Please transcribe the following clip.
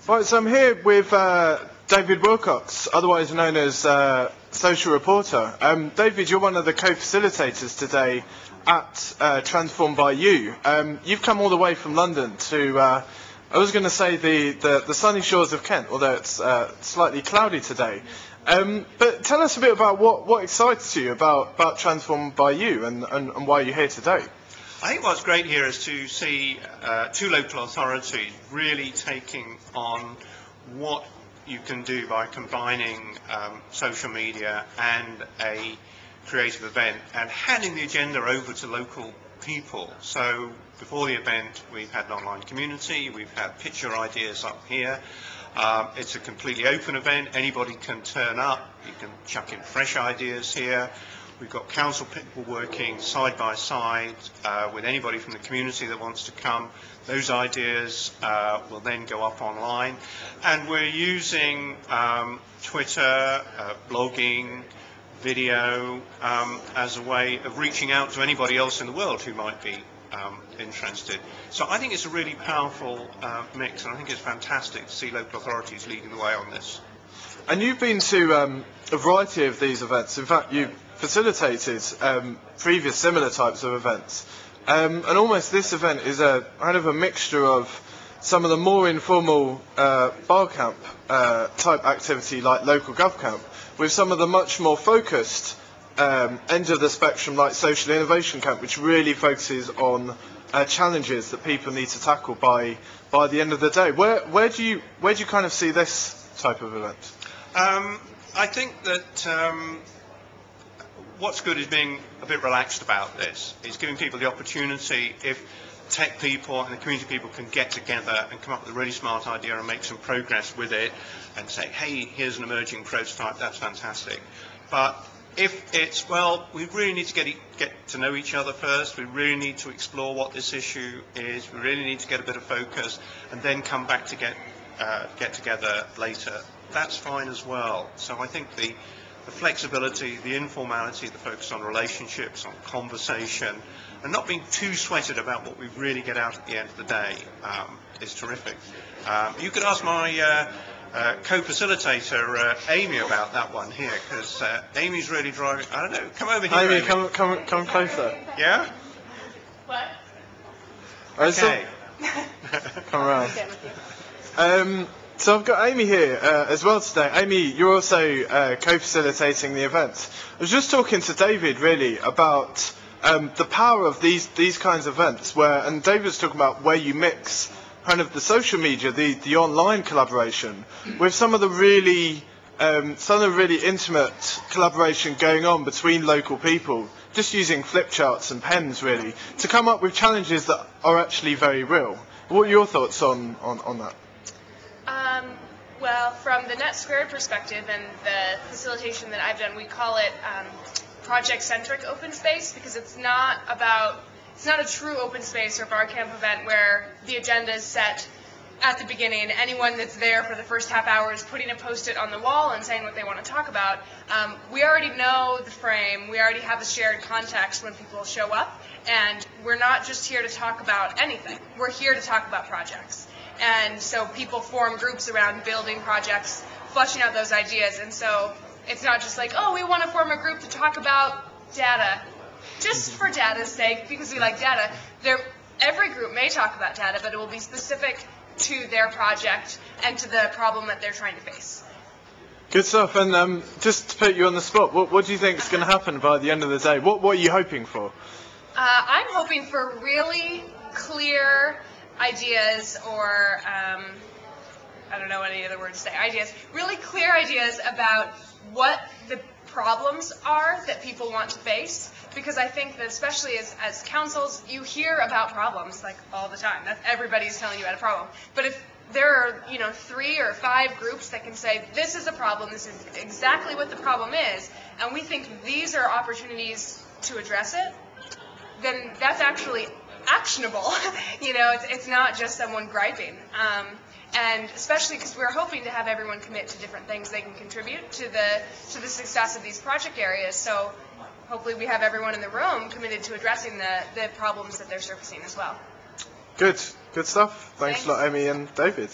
Right, so I'm here with David Wilcox, otherwise known as Social Reporter. David, you're one of the co-facilitators today at Transform by You. You've come all the way from London to, I was going to say the sunny shores of Kent, although it's slightly cloudy today. But tell us a bit about what excites you about Transform by You and why you're here today. I think what's great here is to see two local authorities really taking on what you can do by combining social media and a creative event and handing the agenda over to local people. So before the event we've had an online community, we've had picture ideas up here. It's a completely open event, anybody can turn up, you can chuck in fresh ideas here. We've got council people working side by side with anybody from the community that wants to come. Those ideas will then go up online. And we're using Twitter, blogging, video as a way of reaching out to anybody else in the world who might be interested. So I think it's a really powerful mix, and I think it's fantastic to see local authorities leading the way on this. And you've been to a variety of these events. In fact, you facilitated previous similar types of events. And almost this event is a kind of a mixture of some of the more informal bar camp type activity like local gov camp with some of the much more focused end of the spectrum like social innovation camp, which really focuses on challenges that people need to tackle by the end of the day. Where do you kind of see this type of event? I think that what's good is being a bit relaxed about this. It's giving people the opportunity, if tech people and the community people can get together and come up with a really smart idea and make some progress with it and say, hey, here's an emerging prototype, that's fantastic. But if it's, well, we really need to get to know each other first, we really need to explore what this issue is, we really need to get a bit of focus and then come back to get together later, that's fine as well. So I think the flexibility, the informality, the focus on relationships, on conversation, and not being too sweated about what we really get out at the end of the day is terrific. You could ask my co-facilitator, Amy, about that one here, because Amy's really driving. I don't know, come over here. Amy, come closer. Yeah? What? Okay. Come around. So I've got Amy here as well today. Amy, you're also co-facilitating the event. I was just talking to David really about the power of these kinds of events, and David's talking about where you mix kind of the social media, the online collaboration, with some of the really intimate collaboration going on between local people, just using flip charts and pens really to come up with challenges that are actually very real. What are your thoughts on that? Well, from the Net Squared perspective and the facilitation that I've done, we call it project-centric open space, because it's not a true open space or bar camp event where the agenda is set at the beginning. Anyone that's there for the first half hour is putting a post-it on the wall and saying what they want to talk about. We already know the frame. We already have a shared context when people show up, and we're not just here to talk about anything. We're here to talk about projects. And so people form groups around building projects, fleshing out those ideas. And so it's not just like, oh, we want to form a group to talk about data, just for data's sake, because we like data. Every group may talk about data, but it will be specific to their project and to the problem that they're trying to face. Good stuff. And just to put you on the spot, what do you think is going to happen by the end of the day? What are you hoping for? I'm hoping for really clear ideas, or I don't know any other word to say, ideas, really clear ideas about what the problems are that people want to face, because I think that especially as councils, you hear about problems like all the time. Everybody's telling you about a problem. But if there are 3 or 5 groups that can say, this is a problem, this is exactly what the problem is, and we think these are opportunities to address it, then that's actually actionable. It's not just someone griping. And especially because we're hoping to have everyone commit to different things they can contribute to the success of these project areas. So hopefully we have everyone in the room committed to addressing the problems that they're surfacing as well. Good stuff. Thanks a lot, Amy and David.